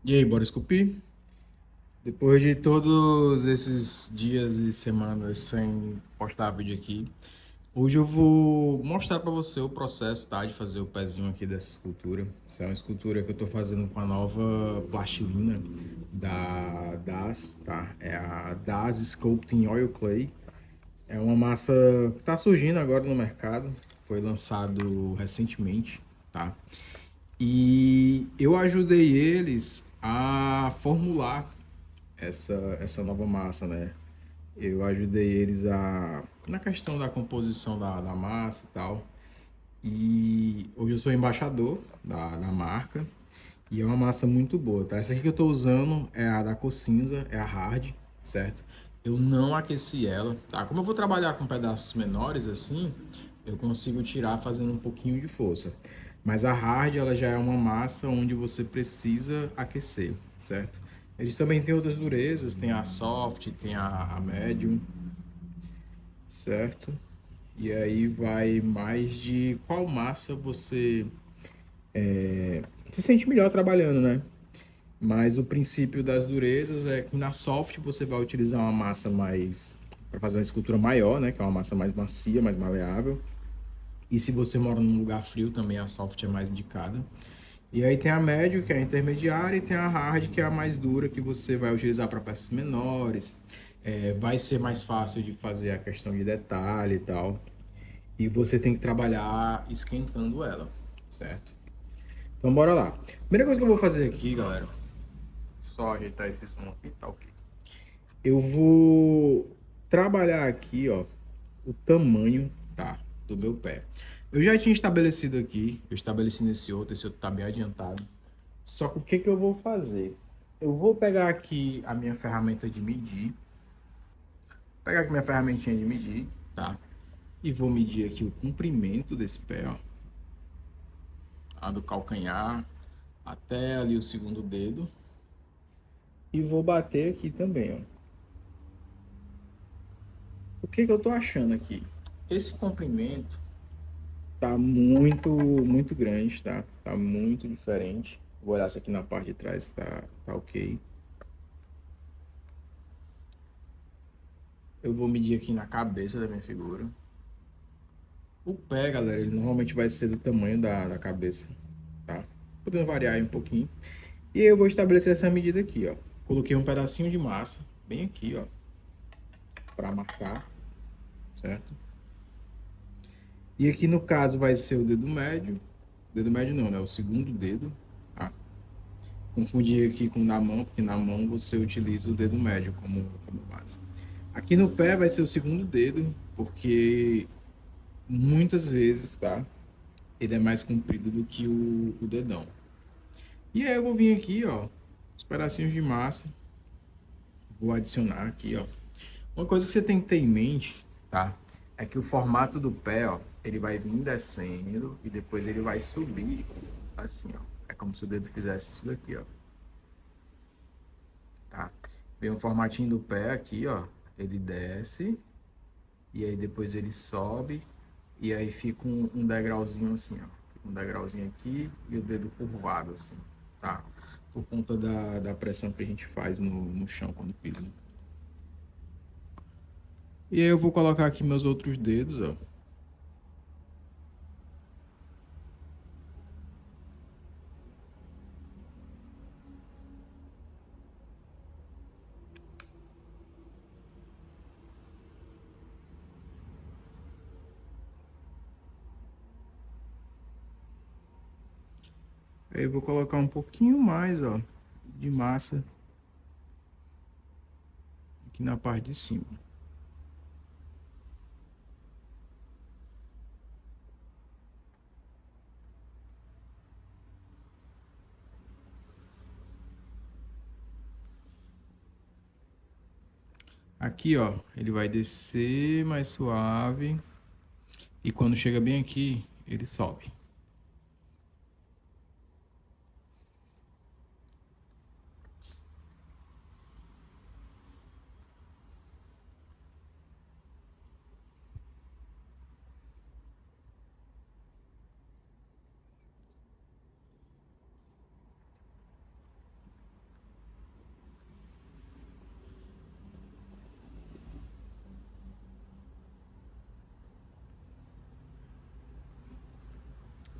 E aí, bora esculpir? Depois de todos esses dias e semanas sem postar vídeo aqui, hoje eu vou mostrar para você o processo, tá, de fazer o pezinho aqui dessa escultura. Essa é uma escultura que eu tô fazendo com a nova plastilina da DAS, tá? É a DAS Sculpting Oil Clay. É uma massa que tá surgindo agora no mercado, foi lançado recentemente, tá? E eu ajudei eles a formular essa nova massa, né? Eu ajudei eles na questão da composição da massa e tal. E hoje eu sou embaixador da marca. E é uma massa muito boa, tá? Essa aqui que eu tô usando é a da cor cinza, é a hard, certo? Eu não aqueci ela, tá? Como eu vou trabalhar com pedaços menores assim, eu consigo tirar fazendo um pouquinho de força. Mas a hard, ela já é uma massa onde você precisa aquecer, certo? Eles também têm outras durezas, tem a soft, tem a medium, certo? E aí vai mais de qual massa você se sente melhor trabalhando, né? Mas o princípio das durezas é que na soft você vai utilizar uma massa mais para fazer uma escultura maior, né, que é uma massa mais macia, mais maleável. E se você mora num lugar frio, também a soft é mais indicada. E aí tem a médio, que é a intermediária, e tem a hard, que é a mais dura, que você vai utilizar para peças menores. Vai ser mais fácil de fazer a questão de detalhe e tal. E você tem que trabalhar esquentando ela, certo? Então bora lá. Primeira coisa que eu vou fazer aqui, galera, só ajeitar esse som aqui, tá ok. Eu vou trabalhar aqui, ó, o tamanho, tá, do meu pé. Eu já tinha estabelecido aqui, eu estabeleci esse outro tá bem adiantado. Só que o que que eu vou fazer? Eu vou pegar aqui a minha ferramenta de medir, pegar aqui minha ferramentinha de medir, tá? E vou medir aqui o comprimento desse pé, ó, tá? Do calcanhar até ali o segundo dedo. E vou bater aqui também, ó. O que que eu tô achando aqui? Esse comprimento tá muito grande, tá? Tá muito diferente. Vou olhar se aqui na parte de trás tá ok. Eu vou medir aqui na cabeça da minha figura. O pé, galera, ele normalmente vai ser do tamanho da cabeça, tá? Podendo variar aí um pouquinho. E aí eu vou estabelecer essa medida aqui, ó. Coloquei um pedacinho de massa bem aqui, ó, para marcar, certo? E aqui no caso vai ser o dedo médio. Dedo médio não, né? O segundo dedo, tá? Confundir aqui com na mão, porque na mão você utiliza o dedo médio como base. Aqui no pé vai ser o segundo dedo, porque muitas vezes, tá? Ele é mais comprido do que o dedão. E aí eu vou vir aqui, ó, os pedacinhos de massa, vou adicionar aqui, ó. Uma coisa que você tem que ter em mente, tá? É que o formato do pé, ó, ele vai vir descendo e depois ele vai subir assim, ó. É como se o dedo fizesse isso daqui, ó, tá? Vem um formatinho do pé aqui, ó. Ele desce e aí depois ele sobe e aí fica um degrauzinho assim, ó. Um degrauzinho aqui e o dedo curvado assim, tá? Por conta da pressão que a gente faz no chão quando pisa. E aí eu vou colocar aqui meus outros dedos, ó. Aí eu vou colocar um pouquinho mais, ó, de massa aqui na parte de cima. Aqui, ó, ele vai descer mais suave e quando chega bem aqui, ele sobe.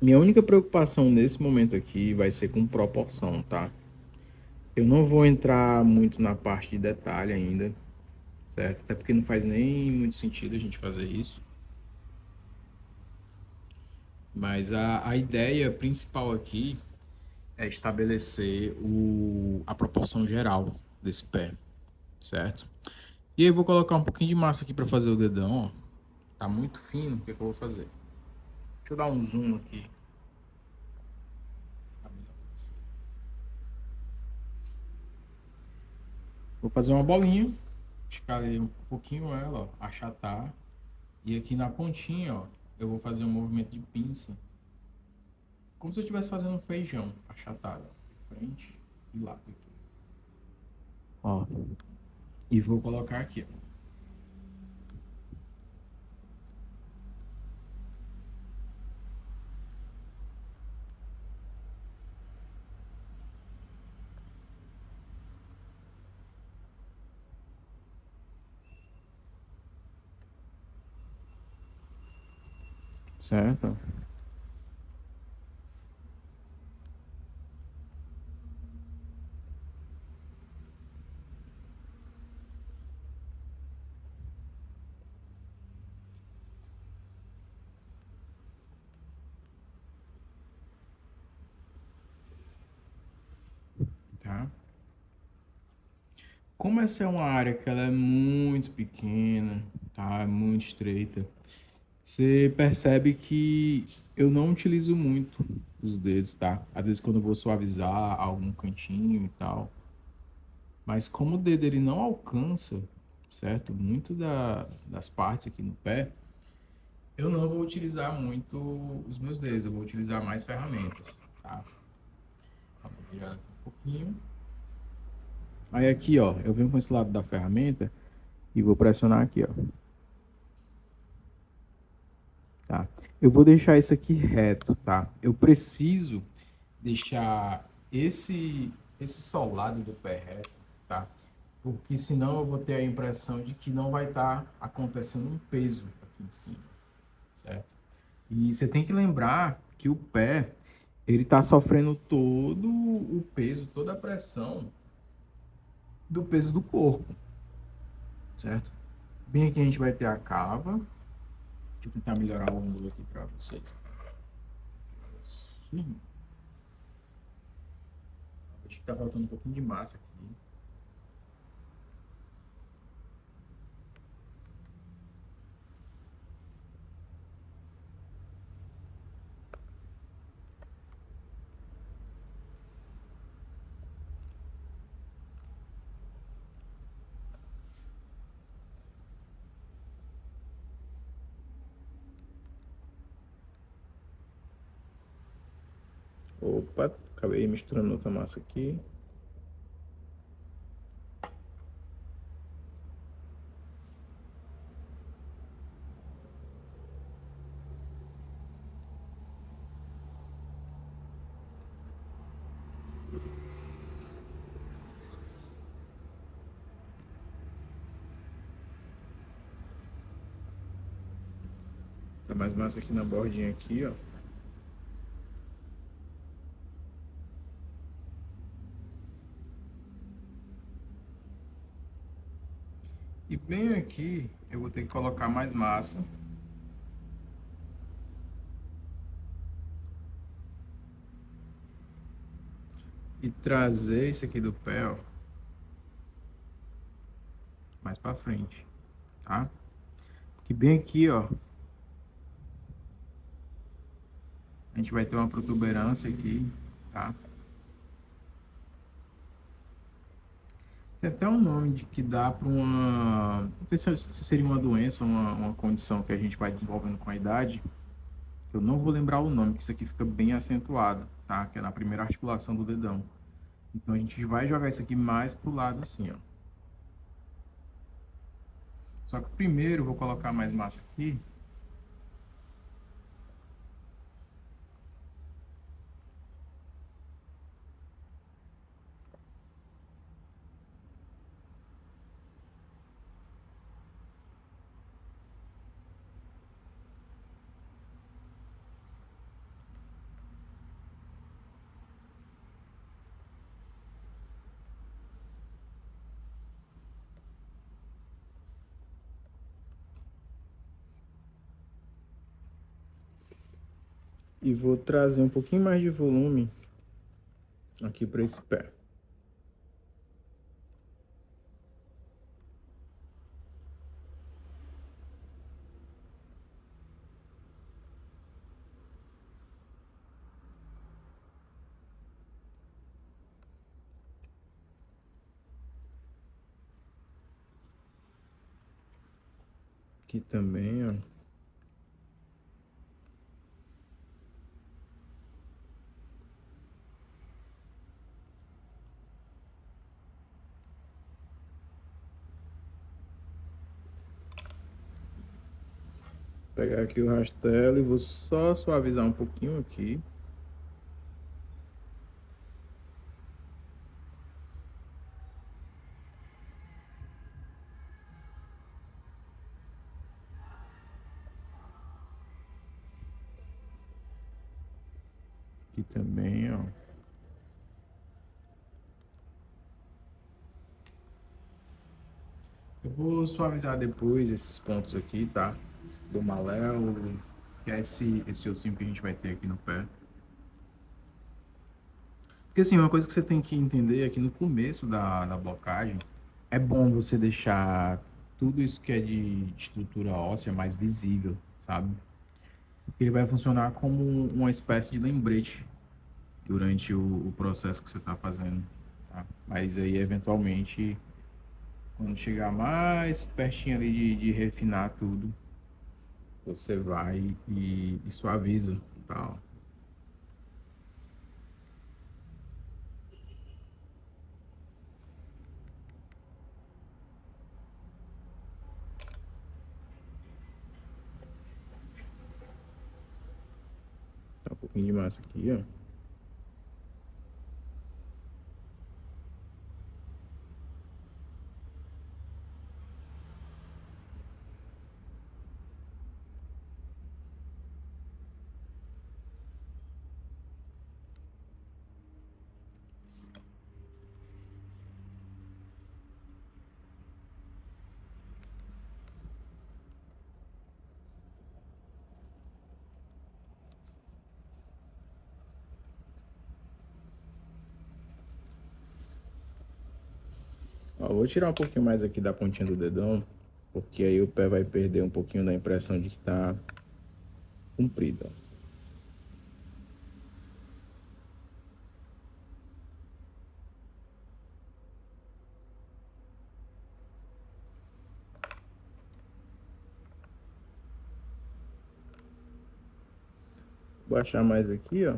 Minha única preocupação nesse momento aqui vai ser com proporção, tá? Eu não vou entrar muito na parte de detalhe ainda, certo? Até porque não faz nem muito sentido a gente fazer isso. Mas a ideia principal aqui é estabelecer a proporção geral desse pé, certo? E aí eu vou colocar um pouquinho de massa aqui para fazer o dedão, ó. Tá muito fino, o que é que eu vou fazer? Deixa eu dar um zoom aqui. Vou fazer uma bolinha, escalei um pouquinho ela, ó, achatar. E aqui na pontinha, ó, eu vou fazer um movimento de pinça, como se eu estivesse fazendo um feijão achatado, ó, de frente e lado aqui. Ó, e vou colocar aqui, ó. Certo? Tá? Como essa é uma área que ela é muito pequena, tá? É muito estreita, você percebe que eu não utilizo muito os dedos, tá? Às vezes quando eu vou suavizar algum cantinho e tal. Mas como o dedo ele não alcança, certo? Muito das partes aqui no pé, eu não vou utilizar muito os meus dedos, eu vou utilizar mais ferramentas, tá? Vou virar aqui um pouquinho. Aí aqui, ó, eu venho com esse lado da ferramenta e vou pressionar aqui, ó, tá? Eu vou deixar isso aqui reto, tá? Eu preciso deixar esse solado do pé reto, tá? Porque senão eu vou ter a impressão de que não vai estar acontecendo um peso aqui em cima, certo? E você tem que lembrar que o pé, ele está sofrendo todo o peso, toda a pressão do peso do corpo, certo? Bem aqui a gente vai ter a cava. Deixa eu tentar melhorar o ângulo aqui para vocês. Sim. Acho que tá faltando um pouquinho de massa aqui. Opa, acabei misturando outra massa aqui. Tá mais massa aqui na bordinha aqui, ó. E bem aqui eu vou ter que colocar mais massa. E trazer isso aqui do pé, ó, mais pra frente, tá? Que bem aqui, ó, a gente vai ter uma protuberância aqui, tá? Tem até um nome de que dá para uma. Não sei se seria uma doença, uma condição que a gente vai desenvolvendo com a idade. Eu não vou lembrar o nome, que isso aqui fica bem acentuado, tá? Que é na primeira articulação do dedão. Então a gente vai jogar isso aqui mais pro lado assim, ó. Só que primeiro eu vou colocar mais massa aqui. E vou trazer um pouquinho mais de volume aqui para esse pé. Aqui também, ó. Pegar aqui o rastelo e vou só suavizar um pouquinho aqui. Aqui também, ó. Eu vou suavizar depois esses pontos aqui, tá? Do maléolo, que é esse ossinho que a gente vai ter aqui no pé. Porque assim, uma coisa que você tem que entender é que no começo da blocagem, é bom você deixar tudo isso que é de estrutura óssea mais visível, sabe? Porque ele vai funcionar como uma espécie de lembrete durante o processo que você está fazendo, tá? Mas aí, eventualmente, quando chegar mais pertinho ali de refinar tudo, você vai e suaviza, tal. Tá um pouquinho de massa aqui, ó. Ó, vou tirar um pouquinho mais aqui da pontinha do dedão, porque aí o pé vai perder um pouquinho da impressão de que tá comprido, ó. Vou baixar mais aqui, ó.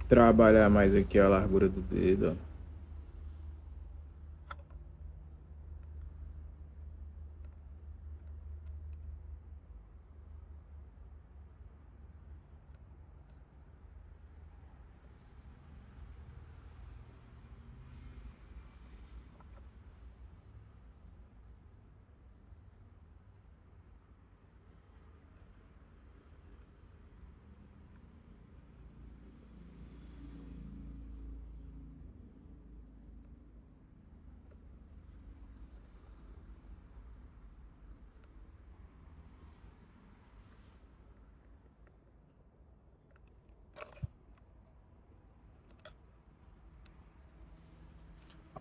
Trabalhar mais aqui a largura do dedo, ó.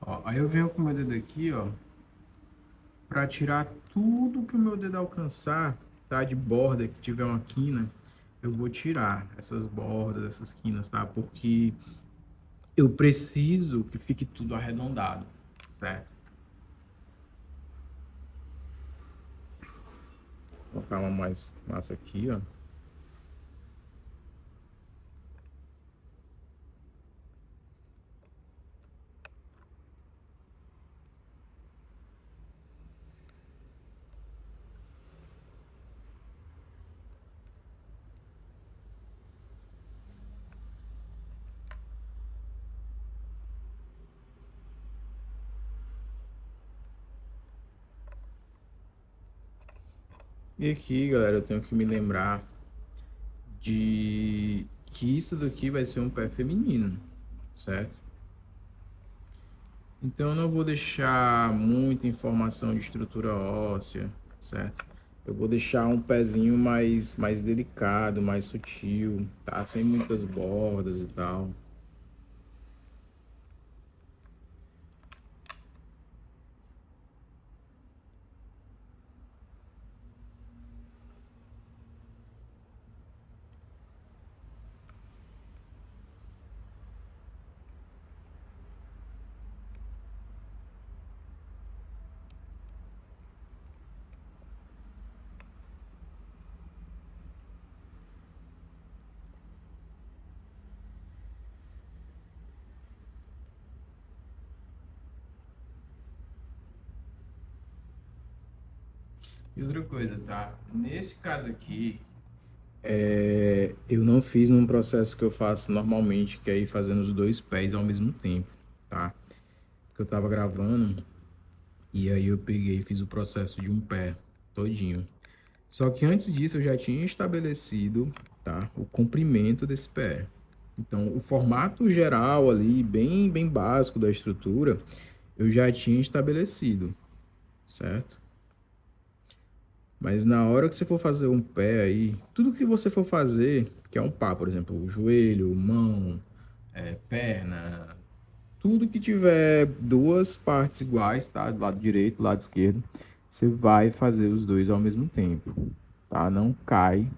Ó, aí eu venho com o meu dedo aqui, ó, para tirar tudo que o meu dedo alcançar, tá? De borda, que tiver uma quina, eu vou tirar essas bordas, essas quinas, tá? Porque eu preciso que fique tudo arredondado, certo? Vou colocar uma mais massa aqui, ó. E aqui, galera, eu tenho que me lembrar de que isso daqui vai ser um pé feminino, certo? Então eu não vou deixar muita informação de estrutura óssea, certo? Eu vou deixar um pezinho mais delicado, mais sutil, tá? Sem muitas bordas e tal. E outra coisa, tá? Nesse caso aqui, eu não fiz num processo que eu faço normalmente, que é ir fazendo os dois pés ao mesmo tempo, tá? Porque eu tava gravando e aí eu peguei e fiz o processo de um pé todinho. Só que antes disso eu já tinha estabelecido, tá, o comprimento desse pé. Então, o formato geral ali, bem básico da estrutura, eu já tinha estabelecido, certo? Mas na hora que você for fazer um pé aí, tudo que você for fazer, que é um pá, por exemplo, o joelho, mão, perna, tudo que tiver duas partes iguais, tá? Do lado direito, do lado esquerdo, você vai fazer os dois ao mesmo tempo, tá? Não cai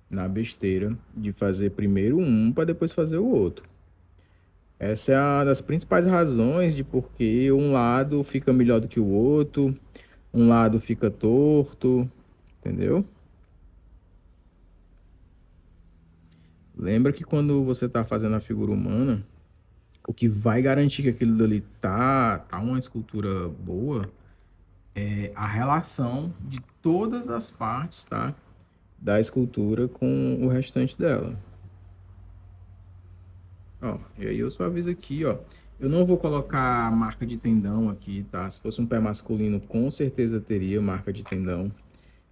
na besteira de fazer primeiro um para depois fazer o outro. Essa é uma das principais razões de por que um lado fica melhor do que o outro, um lado fica torto, entendeu? Lembra que quando você está fazendo a figura humana, o que vai garantir que aquilo dali tá uma escultura boa é a relação de todas as partes, tá? Da escultura com o restante dela. Ó, e aí eu suavizo aqui, ó. Eu não vou colocar marca de tendão aqui, tá? Se fosse um pé masculino, com certeza teria marca de tendão.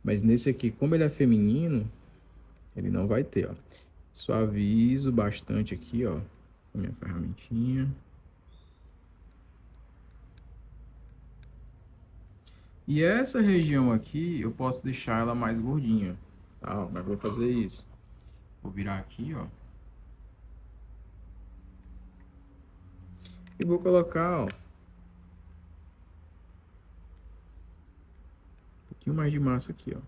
Mas nesse aqui, como ele é feminino, ele não vai ter, ó. Suavizo bastante aqui, ó, com a minha ferramentinha. E essa região aqui, eu posso deixar ela mais gordinha, tá? Ó, mas vou fazer isso. Vou virar aqui, ó. E vou colocar, ó, um pouquinho mais de massa aqui, ó.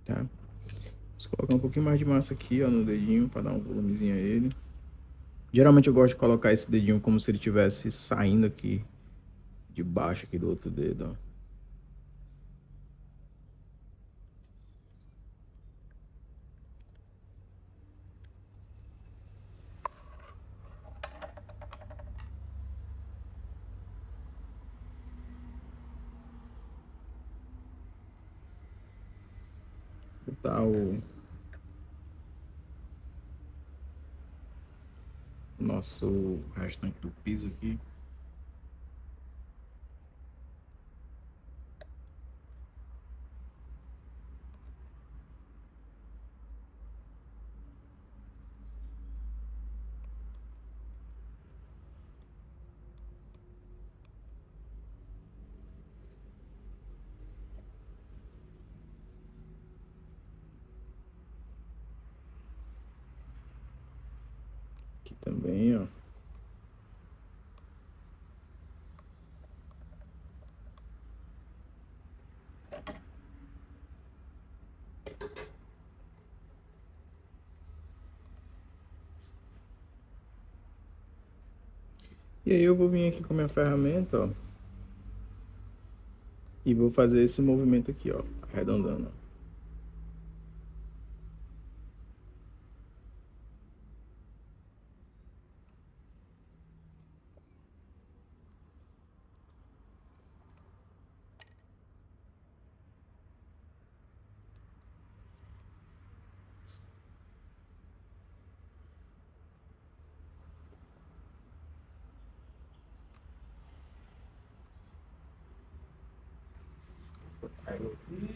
Tá? Vou colocar um pouquinho mais de massa aqui, ó, no dedinho, para dar um volumezinho a ele. Geralmente eu gosto de colocar esse dedinho como se ele estivesse saindo aqui de baixo aqui do outro dedo, ó. Botar o nosso restante do piso aqui. também, ó. E aí eu vou vir aqui com a minha ferramenta, ó. E vou fazer esse movimento aqui, ó, arredondando, ó. Aí eu vi.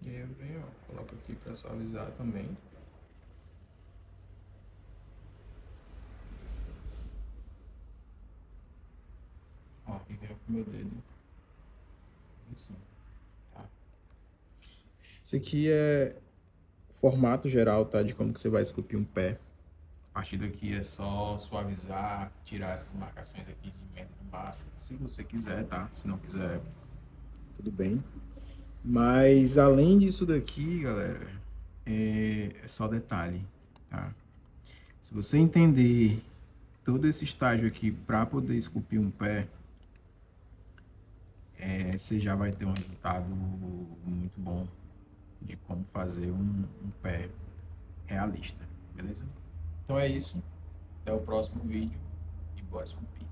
E aí eu venho, ó, coloco aqui pra suavizar também. Ó, e venho com o meu dedo. Assim, tá? Isso aqui é o formato geral, tá? De como que você vai esculpir um pé. A partir daqui é só suavizar, tirar essas marcações aqui de emenda de massa, se você quiser, tá? Se não quiser, tudo bem. Mas além disso daqui, galera, é só detalhe, tá? Se você entender todo esse estágio aqui para poder esculpir um pé, você já vai ter um resultado muito bom de como fazer um pé realista, beleza? Então é isso. Até o próximo vídeo e bora esculpir.